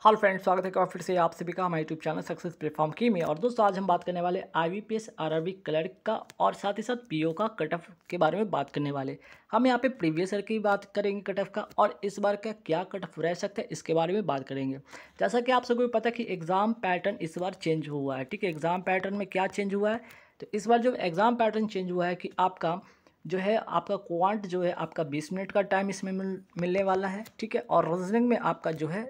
Hello friends, स्वागत है एक बार फिर से आप सभी का हमारे यूट्यूब चैनल सक्सेस प्लेटफॉर्म की में। और दोस्तों आज हम बात करने वाले आईबीपीएस आरआरबी क्लर्क का और साथ ही साथ पीओ का कट ऑफ के बारे में बात करने वाले। हम यहाँ पे प्रीवियस ईयर की बात करेंगे कट ऑफ का, और इस बार का क्या कट ऑफ रह सकता है इसके बारे में बात करेंगे। जैसा कि आप सबको पता है कि एग्ज़ाम पैटर्न इस बार चेंज हुआ है। ठीक है, एग्ज़ाम पैटर्न में क्या चेंज हुआ है, तो इस बार जो एग्ज़ाम पैटर्न चेंज हुआ है कि आपका जो है आपका क्वांट जो है आपका 20 मिनट का टाइम इसमें मिलने वाला है। ठीक है, और रीजनिंग में आपका जो है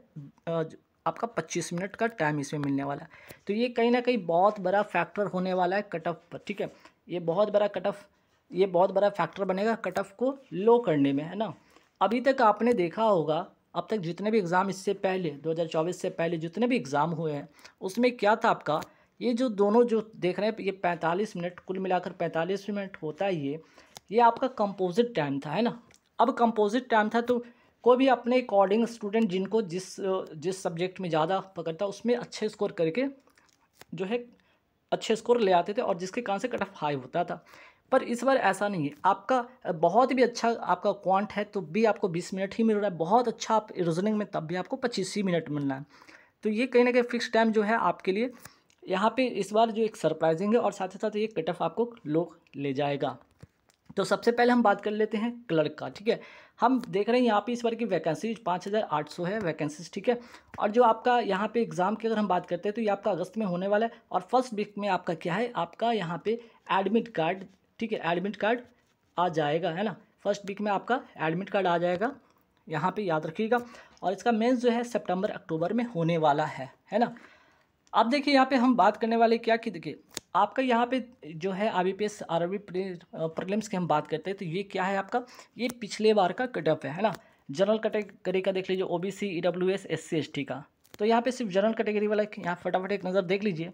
आपका 25 मिनट का टाइम इसमें मिलने वाला है। तो ये कहीं ना कहीं बहुत बड़ा फैक्टर होने वाला है कट ऑफ पर। ठीक है, ये बहुत बड़ा फैक्टर बनेगा कट ऑफ को लो करने में, है ना। अभी तक आपने देखा होगा, अब तक जितने भी एग्ज़ाम इससे पहले 2024 से पहले जितने भी एग्ज़ाम हुए हैं उसमें क्या था आपका, ये जो दोनों जो देख रहे हैं ये 45 मिनट, कुल मिलाकर 45 मिनट होता है ये आपका कंपोजिट टाइम था, है ना। अब कंपोजिट टाइम था तो कोई भी अपने अकॉर्डिंग स्टूडेंट जिनको जिस सब्जेक्ट में ज़्यादा पकड़ता उसमें अच्छे स्कोर करके जो है अच्छे स्कोर ले आते थे, और जिसके कारण से कट ऑफ हाई होता था। पर इस बार ऐसा नहीं है। आपका बहुत भी अच्छा आपका क्वांट है तो भी आपको 20 मिनट ही मिल रहा है, बहुत अच्छा आप रीजनिंग में तब भी आपको 25 ही मिनट मिलना है। तो ये कहीं ना कहीं फिक्स टाइम जो है आपके लिए यहाँ पे इस बार जो एक सरप्राइजिंग है, और साथ ही साथ ये कट ऑफ आपको लो ले जाएगा। तो सबसे पहले हम बात कर लेते हैं क्लर्क का। ठीक है, हम देख रहे हैं यहाँ पे इस बार की वैकेंसी 5800 है वैकेंसीज। ठीक है, और जो आपका यहाँ पे एग्ज़ाम की अगर हम बात करते हैं तो ये आपका अगस्त में होने वाला है, और फर्स्ट वीक में आपका क्या है, आपका यहाँ पे एडमिट कार्ड, ठीक है, एडमिट कार्ड आ जाएगा, है ना। फर्स्ट वीक में आपका एडमिट कार्ड आ जाएगा, यहाँ पे याद रखिएगा। और इसका मेंस जो है सितंबर अक्टूबर में होने वाला है ना। अब देखिए यहाँ पे हम बात करने वाले क्या कि देखिए आपका यहाँ पे जो है आईबीपीएस आरआरबी प्रीलिम्स की हम बात करते हैं तो ये क्या है आपका, ये पिछले बार का कट ऑफ है ना। जनरल कैटेगरी का देख लीजिए, ओबीसी ईडब्ल्यूएस एससी एसटी का। तो यहाँ पे सिर्फ जनरल कैटेगरी वाला यहाँ फटाफट एक नज़र देख लीजिए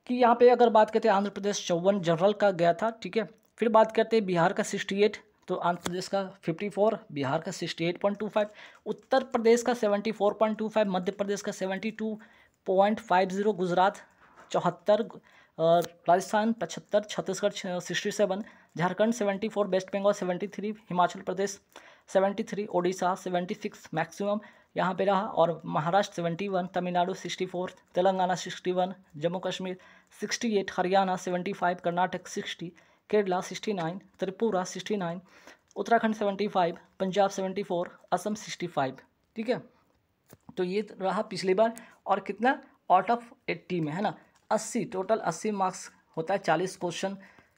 कि यहाँ पे अगर बात करते हैं आंध्र प्रदेश 54 जनरल का गया था। ठीक है, फिर बात करते हैं बिहार का 68, तो आंध्र प्रदेश का 54, बिहार का 68.25, उत्तर प्रदेश का 74.25, मध्य प्रदेश का 72.50, गुजरात 74, राजस्थान 75, छत्तीसगढ़ 67, झारखंड 74, वेस्ट बंगाल 73, हिमाचल प्रदेश 73, ओडिशा 76 मैक्सिमम यहाँ पे रहा, और महाराष्ट्र 71, तमिलनाडु 64, तेलंगाना 61, जम्मू कश्मीर 68, हरियाणा 75, कर्नाटक 60, केरला 69, त्रिपुरा 69, उत्तराखंड 75, पंजाब 74, असम 65। ठीक है, तो ये रहा पिछली बार। और कितना आउट ऑफ 80 में, है ना, 80 टोटल 80 मार्क्स होता है। 40 क्वेश्चन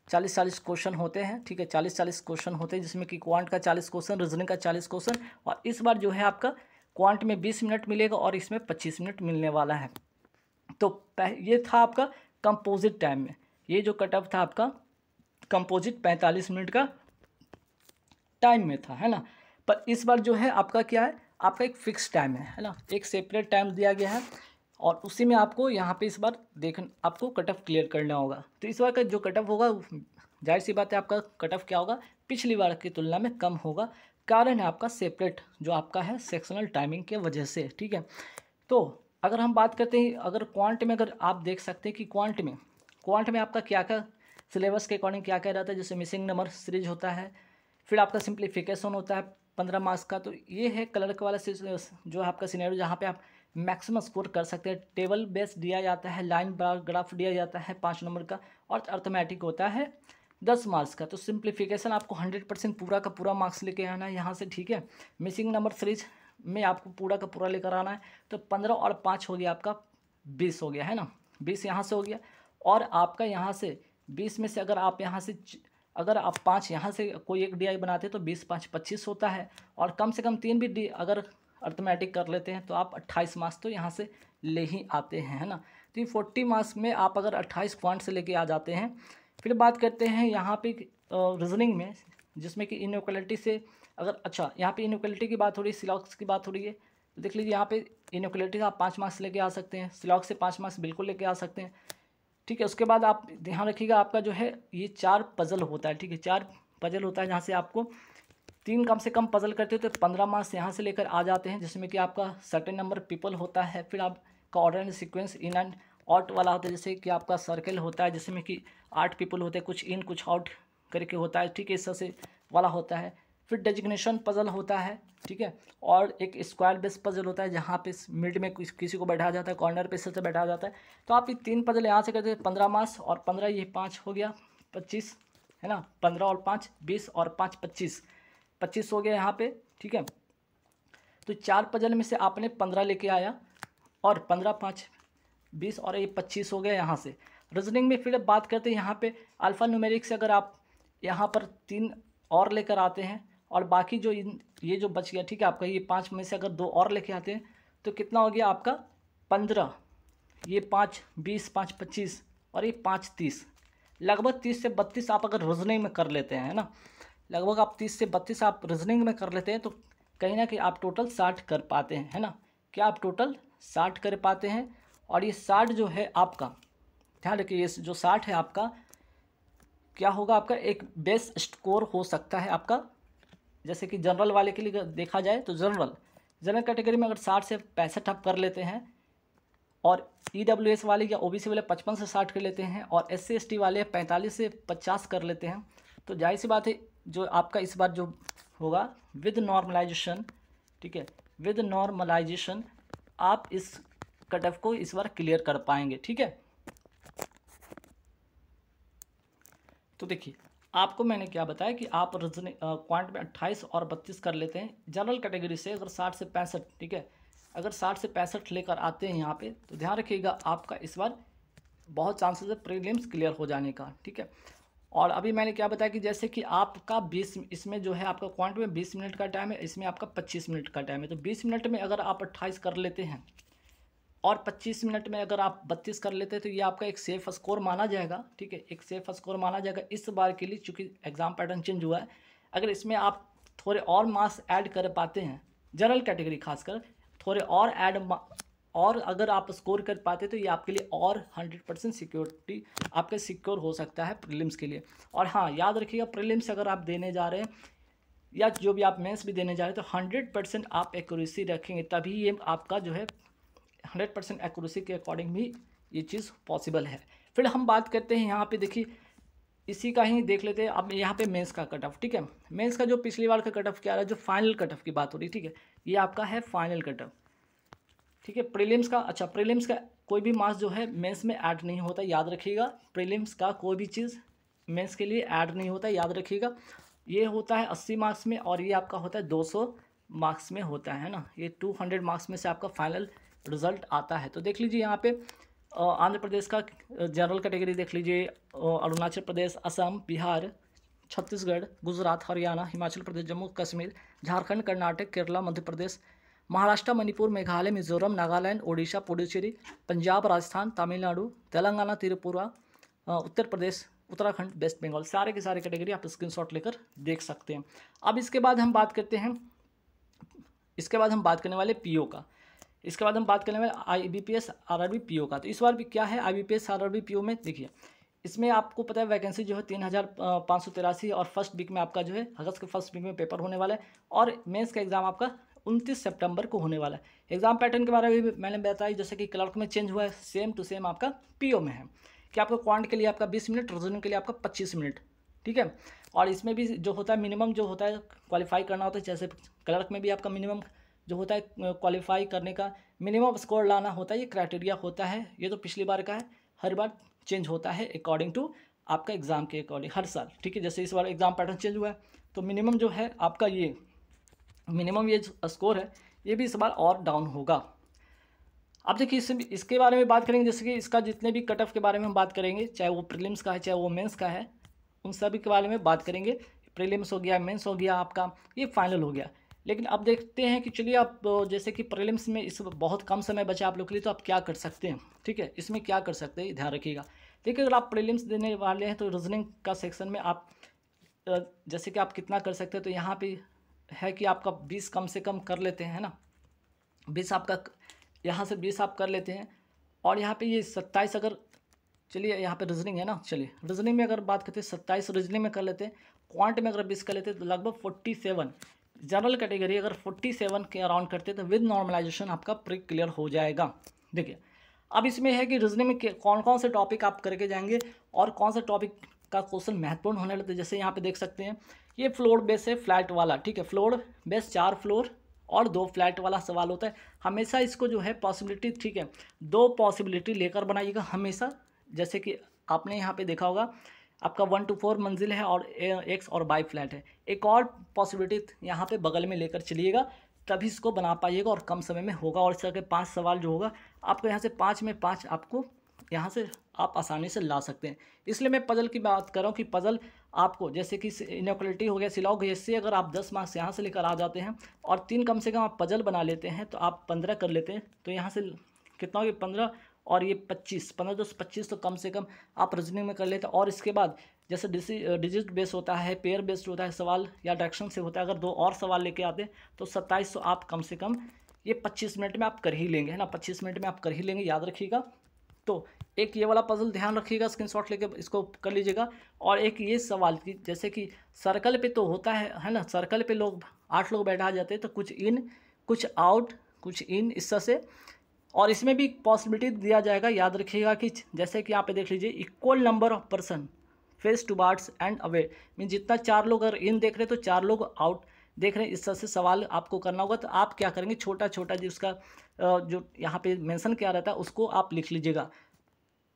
40 क्वेश्चन होते हैं। ठीक है, 40 क्वेश्चन होते हैं, जिसमें कि क्वांट का 40 क्वेश्चन, रीजनिंग का 40 क्वेश्चन। और इस बार जो है आपका क्वांट में 20 मिनट मिलेगा और इसमें 25 मिनट मिलने वाला है। तो ये था आपका कंपोजिट टाइम में, ये जो कट ऑफ था आपका कंपोजिट 45 मिनट का टाइम में था, है ना। पर इस बार जो है आपका क्या है, आपका एक फिक्स टाइम है ना, एक सेपरेट टाइम दिया गया है, और उसी में आपको यहाँ पे इस बार आपको कट ऑफ क्लियर करना होगा। तो इस बार का जो कट ऑफ होगा, जाहिर सी बात है आपका कट ऑफ क्या होगा, पिछली बार की तुलना में कम होगा। कारण है आपका सेपरेट जो आपका है सेक्शनल टाइमिंग के वजह से। ठीक है, तो अगर हम बात करते हैं, अगर क्वांट में अगर आप देख सकते हैं कि क्वांट में आपका क्या क्या सिलेबस के अकॉर्डिंग क्या क्या रहता है, जैसे मिसिंग नंबर सीरीज होता है, फिर आपका सिंप्लीफिकेशन होता है 15 मार्क्स का। तो ये है क्लर्क वाला जो है आपका सिनेरियो, जहाँ पे आप मैक्सिमम स्कोर कर सकते हैं। टेबल बेस दिया जाता है, लाइन ग्राफ दिया जाता है 5 नंबर का, और अर्थमेटिक होता है 10 मार्क्स का। तो सिंप्लीफिकेशन आपको 100% पूरा का पूरा मार्क्स लेके आना है यहाँ से। ठीक है, मिसिंग नंबर सीरीज में आपको पूरा का पूरा लेकर आना है। तो 15 और 5 हो गया आपका 20 हो गया, है ना, 20 यहाँ से हो गया। और आपका यहाँ से 20 में से अगर आप 5 यहाँ से कोई एक DI बनाते हैं तो 20 5 25 होता है, और कम से कम 3 भी अगर अर्थमेटिक कर लेते हैं तो आप 28 मार्क्स तो यहाँ से ले ही आते हैं, है ना। तो ये 40 मार्क्स में आप अगर 28 पॉइंट से लेके आ जाते हैं। फिर बात करते हैं यहाँ पे रीजनिंग में, जिसमें कि इनइक्वालिटी से अगर अच्छा यहाँ पे इनइक्वालिटी की बात हो रही है, सिलॉक्स की बात हो रही है, तो देख लीजिए यहाँ पे इनइक्वालिटी से आप 5 मार्क्स लेके आ सकते हैं, सिलॉक्स से 5 मार्क्स बिल्कुल लेके आ सकते हैं। ठीक है, उसके बाद आप ध्यान रखिएगा आपका जो है ये 4 पजल होता है। ठीक है, 4 पजल होता है, जहाँ से आपको 3 कम से कम पजल करते हो तो 15 मार्क्स यहाँ से लेकर आ जाते हैं, जिसमें कि आपका सर्टेन नंबर पीपल होता है। फिर आपका order and sequence in and out वाला होता है, जैसे कि आपका सर्कल होता है जिसमें कि 8 पीपल होते हैं, कुछ इन कुछ आउट करके होता है। ठीक है, इस तरह से वाला होता है। फिर डेजिग्नेशन पजल होता है, ठीक है, और एक स्क्वायर बेस पजल होता है जहाँ पे मिड में किसी को बैठाया जाता है, कॉर्नर पे से बैठाया जाता है। तो आप ये 3 पजल यहाँ से करते हैं, 15 मार्क्स और 15 ये 5 हो गया 25, है ना, 15 और 5 20 और 5 25, 25 हो गया यहाँ पे, ठीक है। तो 4 पजल में से आपने 15 लेके आया और 15 5 20 और ये 25 हो गया यहाँ से। रीजनिंग में फिर बात करते हैं यहाँ पे अल्फ़ा न्यूमेरिक से अगर आप यहाँ पर 3 और लेकर आते हैं और बाकी जो ये जो बच गया, ठीक है, आपका ये 5 में से अगर 2 और लेके आते हैं तो कितना हो गया आपका 15, ये 5 20 5 25 और ये 5 30, लगभग 30 से 32 आप अगर रीजनिंग में कर लेते हैं, है ना, लगभग आप 30 से 32 आप रीजनिंग में कर लेते हैं तो कहीं ना कहीं आप टोटल 60 कर पाते हैं, है ना, क्या आप टोटल 60 कर पाते हैं। और ये 60 जो है आपका, ध्यान रखिए, ये जो 60 है आपका क्या होगा, आपका एक बेस्ट स्कोर हो सकता है आपका। जैसे कि जनरल वाले के लिए देखा जाए तो जनरल कैटेगरी में अगर 60 से 65 आप कर लेते हैं और EWS वाले या OBC वाले 55 से 60 कर लेते हैं और SC ST वाले 45 से 50 कर लेते हैं, तो जाहिर सी बात है जो आपका इस बार जो होगा विद नॉर्मलाइजेशन, ठीक है, विद नॉर्मलाइजेशन आप इस कट ऑफ को इस बार क्लियर कर पाएंगे, ठीक है। तो देखिए आपको मैंने क्या बताया कि आप क्वांट में 28 और 32 कर लेते हैं जनरल कैटेगरी से अगर 60 से 65, ठीक है, अगर 60 से 65 लेकर आते हैं यहाँ पे तो ध्यान रखिएगा आपका इस बार बहुत चांसेस है प्रीलिम्स क्लियर हो जाने का, ठीक है। और अभी मैंने क्या बताया कि जैसे कि आपका 20 इसमें जो है आपका क्वांट में 20 मिनट का टाइम है, इसमें आपका 25 मिनट का टाइम है, तो 20 मिनट में अगर आप 28 कर लेते हैं और 25 मिनट में अगर आप 32 कर लेते हैं तो ये आपका एक सेफ स्कोर माना जाएगा, ठीक है, एक सेफ स्कोर माना जाएगा इस बार के लिए, चूँकि एग्जाम पैटर्न चेंज हुआ है। अगर इसमें आप थोड़े और मार्क्स ऐड कर पाते हैं जनरल कैटेगरी खासकर, थोड़े और और अगर आप स्कोर कर पाते तो ये आपके लिए और 100% सिक्योरिटी आपके सिक्योर हो सकता है प्रीलिम्स के लिए। और हाँ याद रखिएगा प्रीलिम्स अगर आप देने जा रहे हैं या जो भी आप मेंस भी देने जा रहे हैं तो 100% आप एक्यूरेसी रखेंगे, तभी ये आपका जो है 100% एक्यूरेसी के अकॉर्डिंग भी ये चीज़ पॉसिबल है। फिर हम बात करते हैं यहाँ पे, देखिए इसी का ही देख लेते हैं अब यहाँ पे मेंस का कट ऑफ, ठीक है। मेंस का जो पिछली बार का कट ऑफ क्या रहा है, जो फाइनल कट ऑफ की बात हो रही है, ठीक है, ये आपका है फाइनल कट ऑफ, ठीक है। प्रीलिम्स का, अच्छा प्रीलिम्स का कोई भी मार्क्स जो है मेंस में ऐड नहीं होता, याद रखिएगा, प्रीलिम्स का कोई भी चीज़ मेंस के लिए ऐड नहीं होता, याद रखिएगा। ये होता है 80 मार्क्स में और ये आपका होता है 200 मार्क्स में होता है ना, ये 200 मार्क्स में से आपका फाइनल रिजल्ट आता है। तो देख लीजिए यहाँ पे आंध्र प्रदेश का जनरल कैटेगरी देख लीजिए, अरुणाचल प्रदेश, असम, बिहार, छत्तीसगढ़, गुजरात, हरियाणा, हिमाचल प्रदेश, जम्मू कश्मीर, झारखंड, कर्नाटक, केरला, मध्य प्रदेश, महाराष्ट्र, मणिपुर, मेघालय, मिजोरम, नागालैंड, ओडिशा, पुडुचेरी, पंजाब, राजस्थान, तमिलनाडु, तेलंगाना, त्रिपुरा, उत्तर प्रदेश, उत्तराखंड, वेस्ट बंगाल, सारे के सारे कैटेगरी आप स्क्रीनशॉट लेकर देख सकते हैं। अब इसके बाद हम बात करते हैं, इसके बाद हम बात करने वाले पीओ का, इसके बाद हम बात करने वाले IBPS RRB PO का। तो इस बार भी क्या है IBPS RRB PO में, देखिए इसमें आपको पता है वैकेंसी जो है 3583 और फर्स्ट वीक में आपका जो है अगस्त के फर्स्ट वीक में पेपर होने वाला है और मेंस का एग्ज़ाम आपका 29 सितंबर को होने वाला है। एग्जाम पैटर्न के बारे में भी मैंने बताया, जैसे कि क्लर्क में चेंज हुआ है, सेम टू सेम आपका PO में है कि आपका क्वांट के लिए आपका 20 मिनट, रीजनिंग के लिए आपका 25 मिनट, ठीक है। और इसमें भी जो होता है मिनिमम जो होता है क्वालिफाई करना होता है, जैसे क्लर्क में भी आपका मिनिमम जो होता है क्वालिफाई करने का मिनिमम स्कोर लाना होता है, ये क्राइटेरिया होता है। ये तो पिछली बार का है, हर बार चेंज होता है अकॉर्डिंग टू आपका एग्ज़ाम के अकॉर्डिंग हर साल, ठीक है। जैसे इस बार एग्ज़ाम पैटर्न चेंज हुआ है तो मिनिमम जो है आपका ये मिनिमम ये स्कोर है ये भी इस बार और डाउन होगा। अब देखिए इसके बारे में बात करेंगे, जैसे कि इसका जितने भी कट ऑफ के बारे में हम बात करेंगे, चाहे वो प्रीलिम्स का है चाहे वो मेंस का है, उन सभी के बारे में बात करेंगे। प्रीलिम्स हो गया, मेंस हो गया, आपका ये फाइनल हो गया। लेकिन अब देखते हैं कि चलिए आप जैसे कि प्रीलिम्स में इस बहुत कम समय बचा आप लोग के लिए, तो आप क्या कर सकते हैं, ठीक है, इसमें क्या कर सकते हैं ध्यान रखिएगा। देखिए अगर आप प्रीलिम्स देने वाले हैं तो रीजनिंग का सेक्शन में आप जैसे कि आप कितना कर सकते हैं, तो यहाँ पे है कि आपका 20 कम से कम कर लेते हैं, है ना, 20 आपका यहाँ से 20 आप कर लेते हैं। और यहाँ पे ये 27 अगर, चलिए यहाँ पे रीजनिंग है ना, चलिए रीजनिंग में अगर बात करते हैं 27 रीजनिंग में कर लेते हैं, क्वांट में अगर 20 कर लेते हैं तो लगभग 47। जनरल कैटेगरी अगर 47 के अराउंड करते हैं तो विद नॉर्मलाइजेशन आपका प्री क्लियर हो जाएगा। देखिए अब इसमें है कि रीजनिंग में कौन कौन से टॉपिक आप करके जाएंगे और कौन सा टॉपिक का क्वेश्चन महत्वपूर्ण होने लगता है। जैसे यहाँ पे देख सकते हैं ये फ्लोर बेस है फ्लैट वाला, ठीक है। फ्लोर बेस 4 फ्लोर और 2 फ्लैट वाला सवाल होता है। हमेशा इसको जो है पॉसिबिलिटी, ठीक है, 2 पॉसिबिलिटी लेकर बनाइएगा हमेशा। जैसे कि आपने यहाँ पे देखा होगा आपका 1 to 4 मंजिल है और एक्स और बाई फ्लैट है। एक और पॉसिबिलिटी यहाँ पे बगल में लेकर चलिएगा, तभी इसको बना पाइएगा और कम समय में होगा। और इस तरह के 5 सवाल जो होगा आपको यहाँ से 5 में 5 आपको यहाँ से आप आसानी से ला सकते हैं। इसलिए मैं पजल की बात कर रहा हूँ कि पजल आपको जैसे कि इनइक्वालिटी हो गया, सिलॉग, इससे अगर आप 10 मार्क्स यहाँ से लेकर आ जाते हैं और 3 कम से कम आप पजल बना लेते हैं तो आप 15 कर लेते हैं। तो यहाँ से कितना हो गया 15 और ये 25, 15 10 25, तो कम से कम आप रीजनिंग में कर लेते हैं। और इसके बाद जैसे डिजिट बेस होता है, पेयर बेस्ड होता है सवाल या डायरेक्शन से होता है, अगर 2 और सवाल लेके आते हैं तो 27 तो आप कम से कम ये 25 मिनट में आप कर ही लेंगे, है ना। 25 मिनट में आप कर ही लेंगे, याद रखिएगा। तो एक ये वाला पजल ध्यान रखिएगा, स्क्रीनशॉट लेके इसको कर लीजिएगा। और एक ये सवाल की जैसे कि सर्कल पे तो होता है ना, सर्कल पे लोग 8 लोग बैठा जाते हैं, तो कुछ इन कुछ आउट कुछ इन इस तरह से। और इसमें भी पॉसिबिलिटी दिया जाएगा, याद रखिएगा कि जैसे कि यहाँ पे देख लीजिए equal number of person face towards and away, mean जितना 4 लोग अगर इन देख रहे हैं तो 4 लोग आउट देख रहे हैं, इस तरह से सवाल आपको करना होगा। तो आप क्या करेंगे, छोटा छोटा जिसका जो यहाँ पे मेंशन किया रहता है उसको आप लिख लीजिएगा,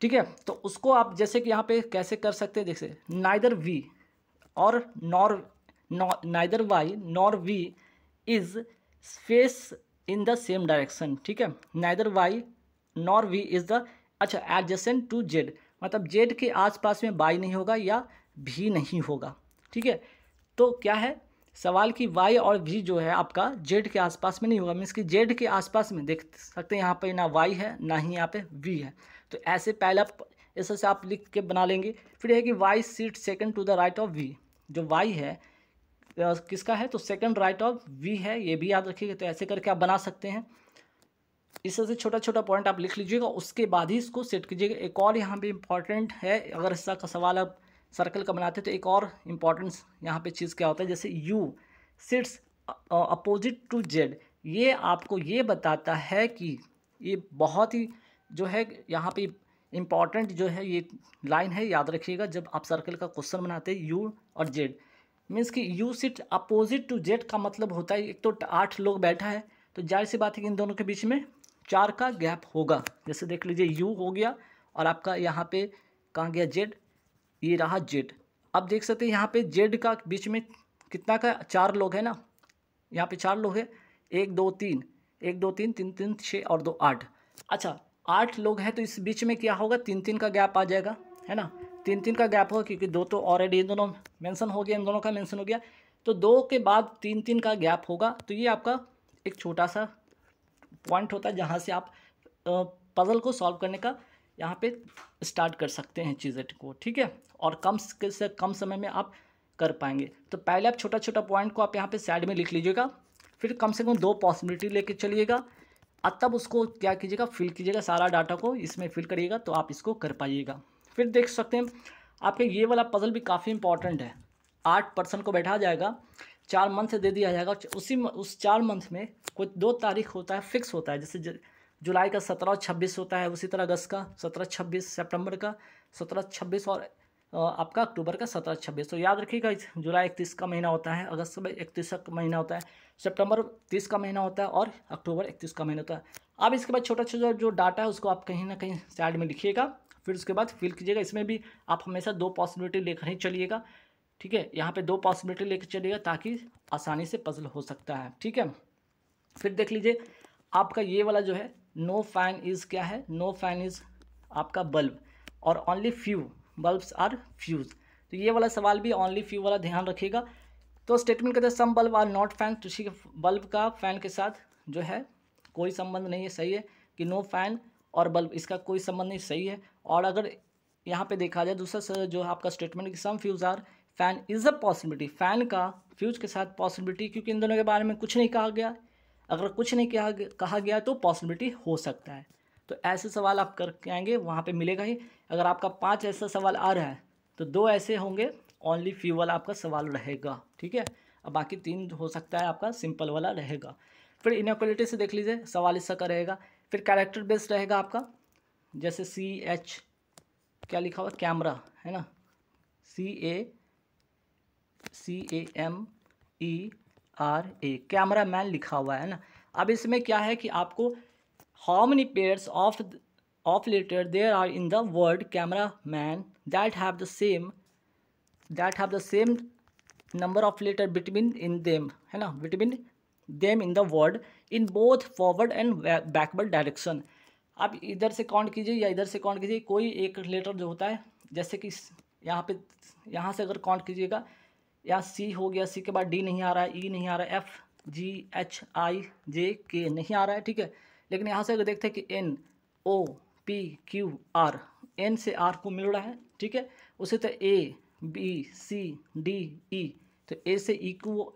ठीक है। तो उसको आप जैसे कि यहाँ पे कैसे कर सकते हैं, जैसे नाइदर वी और neither Y nor V is face in the same direction, ठीक है। Neither Y nor V is the, अच्छा, एडजेसेंट टू जेड, मतलब जेड के आसपास में वाई नहीं होगा या भी नहीं होगा, ठीक है। तो क्या है सवाल की वाई और भी जो है आपका जेड के आसपास में नहीं होगा, मीन्स कि जेड के आसपास में देख सकते हैं यहाँ पे ना वाई है ना ही यहाँ पे वी है। तो ऐसे पहला ऐसे से आप लिख के बना लेंगे। फिर है कि Y seat second to the right of V, जो वाई है किसका है, तो सेकंड राइट ऑफ वी है, ये भी याद रखिएगा। तो ऐसे करके आप बना सकते हैं। इस तरह से छोटा छोटा पॉइंट आप लिख लीजिएगा, उसके बाद ही इसको सेट कीजिएगा। एक और यहाँ पे इम्पॉर्टेंट है, अगर इसका का सवाल आप सर्कल का बनाते हैं तो एक और इम्पॉर्टेंट यहाँ पे चीज़ क्या होता है, जैसे U sits opposite to Z, ये आपको ये बताता है कि ये बहुत ही जो है यहाँ पे इम्पॉर्टेंट जो है ये लाइन है, याद रखिएगा। जब आप सर्कल का क्वेश्चन बनाते हैं यू और जेड, मीन्स कि U sit opposite to Z का मतलब होता है एक तो 8 लोग बैठा है, तो जाहिर सी बात है कि इन दोनों के बीच में 4 का गैप होगा। जैसे देख लीजिए यू हो गया और आपका यहाँ पे कहाँ गया जेड, ये रहा जेड। अब देख सकते हैं यहाँ पे जेड का बीच में कितना का 4 लोग है ना, यहाँ पे 4 लोग है, 1 2 3 1 2 3 3 3 6 और 2 8। अच्छा 8 लोग हैं तो इस बीच में क्या होगा, 3 3 का गैप आ जाएगा, है ना। 3 3 का गैप होगा क्योंकि 2 तो ऑलरेडी इन दोनों मेंशन हो गया, इन दोनों का मेंशन हो गया, तो 2 के बाद 3 3 का गैप होगा। तो ये आपका एक छोटा सा पॉइंट होता है जहाँ से आप पजल को सॉल्व करने का यहाँ पे स्टार्ट कर सकते हैं चीज़ें को, ठीक है। और कम से कम समय में आप कर पाएंगे। तो पहले आप छोटा छोटा पॉइंट को आप यहाँ पे साइड में लिख लीजिएगा, फिर कम से कम 2 पॉसिबिलिटी लेके चलिएगा और तब उसको क्या कीजिएगा, फिल कीजिएगा, सारा डाटा को इसमें फिल करिएगा तो आप इसको कर पाइएगा। फिर देख सकते हैं आपके ये वाला पजल भी काफ़ी इंपॉर्टेंट है। 8% को बैठा जाएगा, 4 मंथ से दे दिया जाएगा, उस 4 मंथ में कोई 2 तारीख होता है, फिक्स होता है। जैसे जुलाई का 17 और 26 होता है, उसी तरह अगस्त का 17 26, सितंबर का 17 26 और आपका अक्टूबर का 17 26। तो याद रखिएगा जुलाई 31 का महीना होता है, अगस्त में 31 का महीना होता है, सितंबर 30 का महीना होता है और अक्टूबर 31 का महीना होता है। अब इसके बाद छोटा छोटा जो डाटा है उसको आप कहीं ना कहीं साइड में लिखिएगा, फिर उसके बाद फिल कीजिएगा। इसमें भी आप हमेशा 2 पॉसिबिलिटी लेकर ही चलिएगा, ठीक है। यहाँ पे 2 पॉसिबिलिटी लेकर चलिएगा ताकि आसानी से पजल हो सकता है, ठीक है। फिर देख लीजिए आपका ये वाला जो है नो फैन इज़ क्या है, नो फैन इज़ आपका बल्ब और only few bulbs are fuse. तो ये वाला सवाल भी ओनली फ्यू वाला ध्यान रखिएगा। तो स्टेटमेंट कहते हैं सम बल्ब आर नॉट फैन, तो ठीक है, बल्ब का फैन के साथ जो है कोई संबंध नहीं है, सही है कि नो फैन और बल्ब इसका कोई संबंध नहीं, सही है। और अगर यहाँ पे देखा जाए दूसरा जो आपका स्टेटमेंट कि some fuse are fan is a possibility, fan का फ्यूज के साथ पॉसिबिलिटी, क्योंकि इन दोनों के बारे में कुछ नहीं कहा गया, अगर कुछ नहीं कहा गया तो पॉसिबिलिटी हो सकता है। तो ऐसे सवाल आप करके आएंगे वहाँ पे मिलेगा ही। अगर आपका 5 ऐसा सवाल आ रहा है तो 2 ऐसे होंगे ओनली फ्यू वाला आपका सवाल रहेगा, ठीक है। अब बाकी 3 हो सकता है आपका सिंपल वाला रहेगा। फिर इनइक्वालिटी से देख लीजिए सवाल इसका का रहेगा। फिर कैरेक्टर बेस्ड रहेगा आपका, जैसे CH क्या लिखा हुआ कैमरा है ना, CA CAMERA, कैमरा मैन लिखा हुआ है ना। अब इसमें क्या है कि आपको how many pairs of letter there are in the word camera man that have the same number of letter between in them, है ना, between them in the word in both forward and backward direction. आप इधर से count कीजिए या इधर से count कीजिए, कोई एक लेटर जो होता है, जैसे कि यहाँ से अगर काउंट कीजिएगा, यहाँ सी हो गया, सी के बाद डी नहीं आ रहा है, ई नहीं आ रहा है, एफ जी एच आई जे के नहीं आ रहा है, ठीक है। लेकिन यहाँ से अगर देखते हैं कि N O P Q R, N से आर को मिल रहा है, ठीक है। उसी तरह A B C D E, तो ए से ई को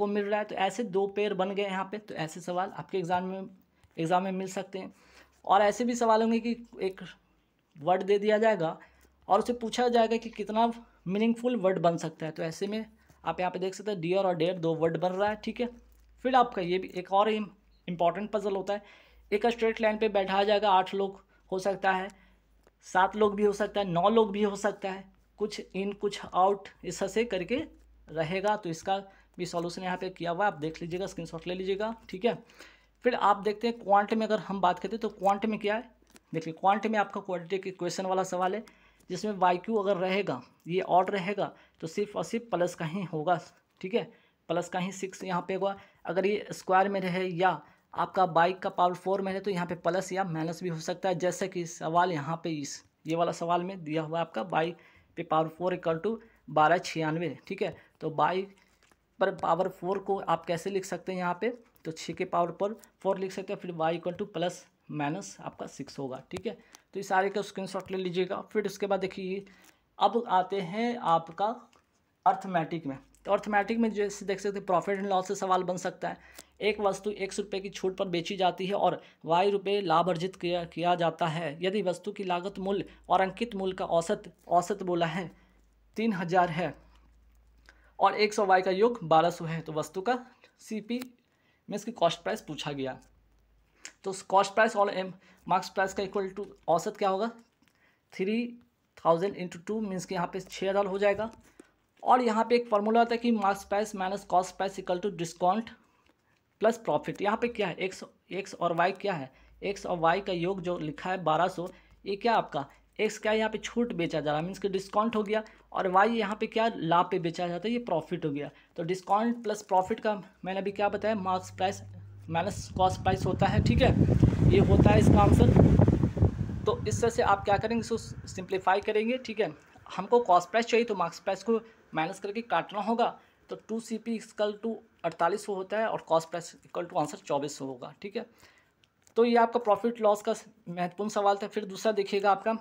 मिल रहा है, तो ऐसे दो पेयर बन गए यहाँ पे। तो ऐसे सवाल आपके एग्ज़ाम में मिल सकते हैं। और ऐसे भी सवाल होंगे कि एक वर्ड दे दिया जाएगा और उससे पूछा जाएगा कि कितना मीनिंगफुल वर्ड बन सकता है। तो ऐसे में आप यहाँ पे देख सकते हैं डियर और डेयर दो वर्ड बन रहा है, ठीक है। फिर आपका ये भी एक और इम्पॉर्टेंट पजल होता है, एक स्ट्रेट लाइन पे बैठाया जाएगा, 8 लोग हो सकता है, 7 लोग भी हो सकता है, 9 लोग भी हो सकता है, कुछ इन कुछ आउट इस से करके रहेगा। तो इसका भी सॉल्यूशन यहाँ पे किया हुआ है, आप देख लीजिएगा, स्क्रीनशॉट ले लीजिएगा, ठीक है। फिर आप देखते हैं क्वांट में अगर हम बात करते हैं तो क्वांट में क्या है, देखिए क्वांट में आपका क्वाड्रेटिक इक्वेशन वाला सवाल है, जिसमें वाई क्यू अगर रहेगा, ये ऑड रहेगा, तो सिर्फ और सिर्फ प्लस का ही होगा, ठीक है, प्लस का ही 6 यहाँ पे होगा। अगर ये स्क्वायर में रहे या आपका बाई का पावर 4 में है तो यहाँ पे प्लस या माइनस भी हो सकता है, जैसे कि सवाल यहाँ पे ये वाला सवाल में दिया हुआ है आपका बाई पे पावर 4 इक्वल टू 1296, ठीक है। तो बाई पर पावर 4 को आप कैसे लिख सकते हैं यहाँ पे, तो 6 के पावर पर 4 लिख सकते हैं, फिर Y equal to plus minus आपका 6 होगा, ठीक है। तो इस सारे का स्क्रीनशॉट ले लीजिएगा। फिर उसके बाद देखिए अब आते हैं आपका अर्थमेटिक में। तो अर्थमेटिक में जैसे देख सकते हैं प्रॉफिट एंड लॉस से सवाल बन सकता है। एक वस्तु 100 रुपये की छूट पर बेची जाती है और वाई रुपये लाभ अर्जित किया जाता है। यदि वस्तु की लागत मूल्य और अंकित मूल्य का औसत बोला है 3000 है और 100 वाई का योग 1200 है, तो वस्तु का CP में इसकी कॉस्ट प्राइस पूछा गया। तो कॉस्ट प्राइस और मार्क्स प्राइस का इक्वल टू औसत क्या होगा, 3000 इंटू 2 मीन्स कि यहाँ पे 6000 हो जाएगा। और यहाँ पे एक फार्मूला आता है कि marked price minus cost price equal to discount plus profit. यहाँ पे क्या है, एक्स और वाई क्या है, एक्स और वाई का योग जो लिखा है 1200, ये क्या आपका एक्स क्या है, यहाँ पे छूट बेचा जा रहा है मीन्स कि डिस्काउंट हो गया, और वाई यहाँ पे क्या लाभ पे बेचा जाता है, ये प्रॉफिट हो गया। तो डिस्काउंट प्लस प्रॉफिट का मैंने अभी क्या बताया, marks price minus cost price होता है, ठीक है, ये होता है इसका आंसर। तो इस तरह से आप क्या करेंगे, इसको सिंप्लीफाई करेंगे, ठीक है। हमको कॉस्ट प्राइस चाहिए तो मार्क्स प्राइस को माइनस करके काटना होगा, तो 2CP इक्वल टू 4800 होता है और cost price equal to answer 2400 होगा, ठीक है। तो ये आपका प्रॉफिट लॉस का महत्वपूर्ण सवाल था। फिर दूसरा देखिएगा आपका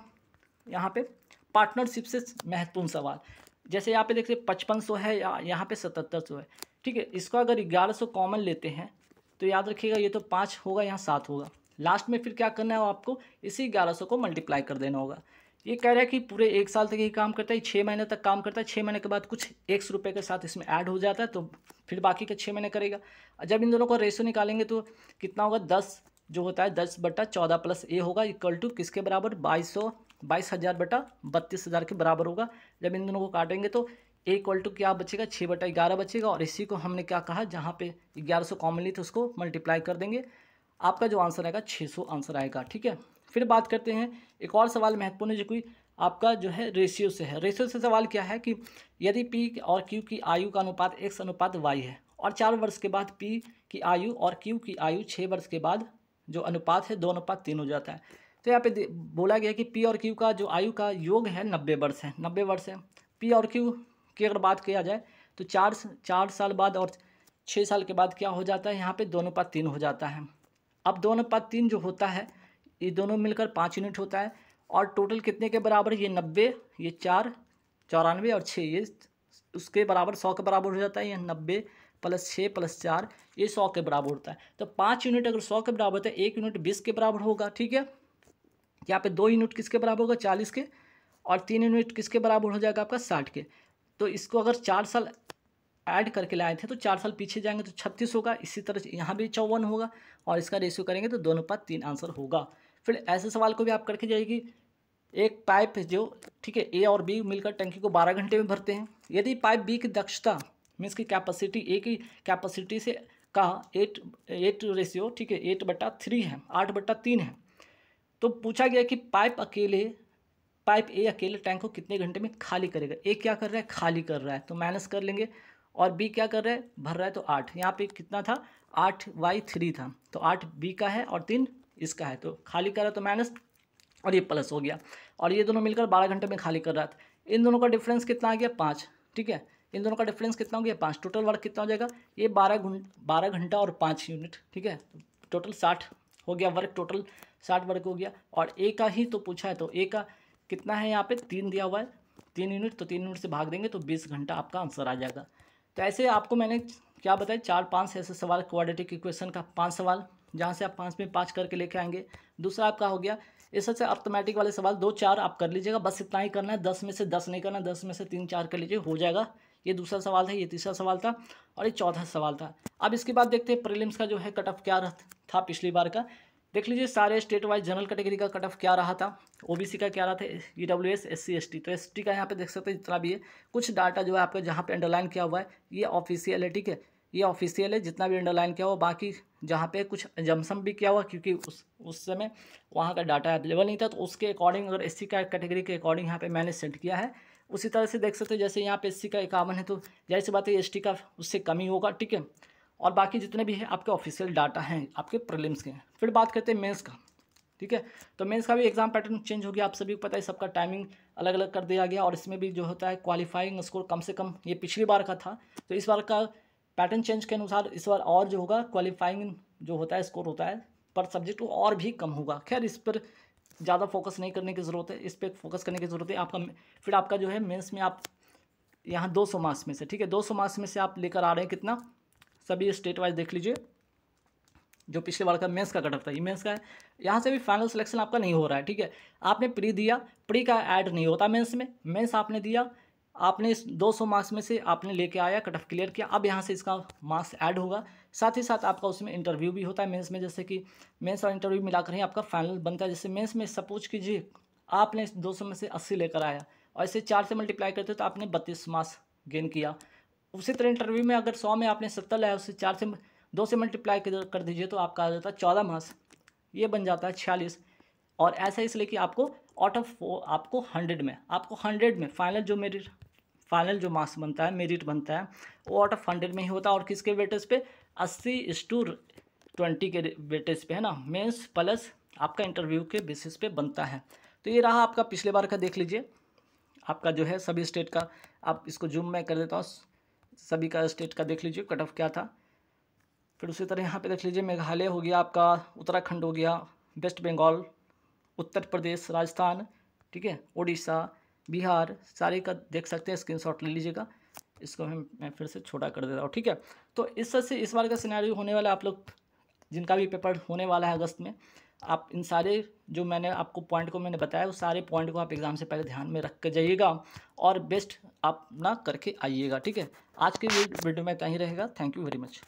यहाँ पे पार्टनरशिप से महत्वपूर्ण सवाल, जैसे यहाँ पे देखिए 5500 है या यहाँ पे 7700 है, ठीक है। इसको अगर 1100 कॉमन लेते हैं तो याद रखिएगा ये तो 5 होगा, यहाँ 7 होगा, लास्ट में फिर क्या करना है, आपको इसी 1100 को मल्टीप्लाई कर देना होगा। ये कह रहा है कि पूरे 1 साल तक ये काम करता है, 6 महीने तक काम करता है, 6 महीने के बाद कुछ 100 रुपये के साथ इसमें ऐड हो जाता है, तो फिर बाकी के 6 महीने करेगा। जब इन दोनों को रेशो निकालेंगे तो कितना होगा, 10 जो होता है 10/14 प्लस ए होगा इक्वल टू किसके बराबर, 22,000/32,000 के बराबर होगा। जब इन दोनों को काटेंगे तो ए इक्वल टू क्या बचेगा, 6/11 बचेगा, और इसी को हमने क्या कहा, जहाँ पे 1100 कॉमन ली तो उसको मल्टीप्लाई कर देंगे, आपका जो आंसर आएगा 600 आंसर आएगा, ठीक है। फिर बात करते हैं एक और सवाल महत्वपूर्ण है जो कि आपका जो है रेशियो से है। रेशियो से सवाल क्या है कि यदि P और Q की आयु का अनुपात X/Y है और 4 वर्ष के बाद P की आयु और Q की आयु 6 वर्ष के बाद जो अनुपात है 2:3 हो जाता है। तो यहाँ पे बोला गया कि P और Q का जो आयु का योग है 90 वर्ष है, 90 वर्ष है। P और Q की अगर बात किया जाए तो 4 साल बाद और 6 साल के बाद क्या हो जाता है, यहाँ पे 2:3 हो जाता है। अब 2:3 जो होता है ये दोनों मिलकर 5 यूनिट होता है, और टोटल कितने के बराबर, ये 90, ये 4 94 और 6 ये उसके बराबर 100 के बराबर हो जाता है। ये 90 + 6 + 4 ये 100 के बराबर होता है। तो 5 यूनिट अगर 100 के बराबर होता है, 1 यूनिट 20 के बराबर होगा, ठीक है। यहाँ पे 2 यूनिट किसके बराबर होगा, 40 के, और 3 यूनिट किसके बराबर हो जाएगा आपका 60 के। तो इसको अगर 4 साल ऐड करके लाए थे तो 4 साल पीछे जाएंगे तो 36 होगा, इसी तरह यहाँ भी 54 होगा, और इसका रेशियो करेंगे तो 2:3 आंसर होगा। फिर ऐसे सवाल को भी आप करके जाइए कि एक पाइप जो, ठीक है, ए और बी मिलकर टंकी को 12 घंटे में भरते हैं। यदि पाइप बी की दक्षता मीन्स की कैपेसिटी ए की कैपेसिटी से का 8 रेशियो, ठीक है, 8/3 है, 8/3 है, तो पूछा गया कि पाइप ए अकेले टैंक को कितने घंटे में खाली करेगा। ए क्या कर रहा है, खाली कर रहा है, तो माइनस कर लेंगे, और बी क्या कर रहा है, भर रहा है, तो 8। यहाँ पे कितना था, 8/3 था, तो 8 बी का है और 3 इसका है, तो खाली कर रहा है तो माइनस, और ये प्लस हो गया, और ये दोनों मिलकर 12 घंटे में खाली कर रहा था। इन दोनों का डिफरेंस कितना आ गया, 5, ठीक है, इन दोनों का डिफरेंस कितना हो गया, 5। टोटल वर्क कितना हो जाएगा, ये 12 घंटा और 5 यूनिट, ठीक है, टोटल 60 हो गया वर्क, टोटल 60 वर्क हो गया। और ए का ही तो पूछा है, तो ए का कितना है, यहाँ पे 3 दिया हुआ है, 3 यूनिट, तो 3 यूनिट से भाग देंगे तो 20 घंटा आपका आंसर आ जाएगा। तो ऐसे आपको मैंने क्या बताया, 4-5 ऐसे सवाल क्वाड्रेटिक इक्वेशन का, 5 सवाल, जहाँ से आप 5 में 5 करके लेके आएंगे। दूसरा आपका हो गया इससे अर्थमेटिक वाले सवाल 2-4 आप कर लीजिएगा, बस इतना ही करना है, 10 में से 10 नहीं करना, 10 में से 3-4 कर लीजिए, हो जाएगा। ये दूसरा सवाल था, ये तीसरा सवाल था, और ये चौथा सवाल था। अब इसके बाद देखते हैं प्रीलिम्स का जो है कट ऑफ क्या था पिछली बार का। देख लीजिए सारे स्टेट वाइज जनरल कैटेगरी का कट ऑफ क्या रहा था, ओबीसी का क्या रहा था, ईडब्ल्यूएस, एससी, एसटी, तो एसटी का यहाँ पे देख सकते हैं जितना भी है, कुछ डाटा जो है आपका जहाँ पे अंडरलाइन किया हुआ है ये ऑफिशियल है, ठीक है, ये ऑफिशियल है, जितना भी अंडरलाइन किया हुआ, बाकी जहाँ पे कुछ जमसम भी किया हुआ, क्योंकि उस समय वहाँ का डाटा अवेलेबल नहीं था, तो उसके अकॉर्डिंग अगर एससी का कैटेगरी के अकॉर्डिंग यहाँ पे मैंने सेट किया है। उसी तरह से देख सकते हैं, जैसे यहाँ पे एससी का 51 है, तो जाहिर सी बात है एसटी का उससे कम ही होगा, ठीक है, और बाकी जितने भी हैं आपके ऑफिशियल डाटा हैं आपके प्रीलिम्स के। फिर बात करते हैं मेंस का, ठीक है, तो मेंस का भी एग्जाम पैटर्न चेंज हो गया, आप सभी को पता है, सबका टाइमिंग अलग अलग कर दिया गया, और इसमें भी जो होता है क्वालिफाइंग स्कोर कम से कम, ये पिछली बार का था, तो इस बार का पैटर्न चेंज के अनुसार इस बार और जो होगा क्वालिफाइंग जो होता है स्कोर होता है पर सब्जेक्ट वो और भी कम होगा। खैर इस पर ज़्यादा फोकस नहीं करने की ज़रूरत है, इस पर फोकस करने की ज़रूरत है आपका। फिर आपका जो है मेंस में आप यहाँ 200 मार्क्स में से, ठीक है, 200 मार्क्स में से आप लेकर आ रहे हैं कितना, सभी स्टेट वाइज देख लीजिए, जो पिछले बार का मेंस का कट ऑफ था ये मेंस का है। यहाँ से भी फाइनल सिलेक्शन आपका नहीं हो रहा है, ठीक है, आपने प्री दिया, प्री का ऐड नहीं होता मेंस में, मेंस आपने दिया, आपने इस 200 मार्क्स में से आपने लेके आया, कट ऑफ क्लियर किया, अब यहाँ से इसका मार्क्स ऐड होगा, साथ ही साथ आपका उसमें इंटरव्यू भी होता है मेंस में, जैसे कि मेंस और इंटरव्यू मिलाकर ही आपका फाइनल बनता है। जैसे मेंस में सपोज कीजिए आपने 200 में से 80 लेकर आया, और इसे 4 से मल्टीप्लाई करते तो आपने 32 मार्क्स गेन किया। उसी तरह इंटरव्यू में अगर 100 में आपने 70 लाया, उससे 2 से मल्टीप्लाई कर दीजिए तो आपका आ जाता है 14 मार्क्स, ये बन जाता है 46। और ऐसा इसलिए कि आपको आउट ऑफ आपको 100 में फाइनल जो मार्क्स बनता है, मेरिट बनता है, वो आउट ऑफ 100 में ही होता है, और किसके वेटेज पे, 80:20 के वेटेज पे है ना, मेंस प्लस आपका इंटरव्यू के बेसिस पे बनता है। तो ये रहा आपका पिछले बार का, देख लीजिए आपका जो है सभी स्टेट का, आप इसको जूम में कर देता हूँ, सभी का स्टेट का देख लीजिए कट ऑफ क्या था। फिर उसी तरह यहाँ पे देख लीजिए मेघालय हो गया आपका, उत्तराखंड हो गया, वेस्ट बंगाल, उत्तर प्रदेश, राजस्थान, ठीक है, उड़ीसा, बिहार, सारे का देख सकते हैं, स्क्रीनशॉट ले लीजिएगा। इसको मैं फिर से छोटा कर देता हूँ, ठीक है। तो इस तरह से इस बार का सिनेरियो होने वाला है, आप लोग जिनका भी पेपर होने वाला है अगस्त में, आप इन सारे जो मैंने आपको पॉइंट को मैंने बताया, उस सारे पॉइंट को आप एग्ज़ाम से पहले ध्यान में रख कर जाइएगा और बेस्ट आप ना करके आइएगा, ठीक है। आज के वीडियो में इतना ही रहेगा। Thank you very much.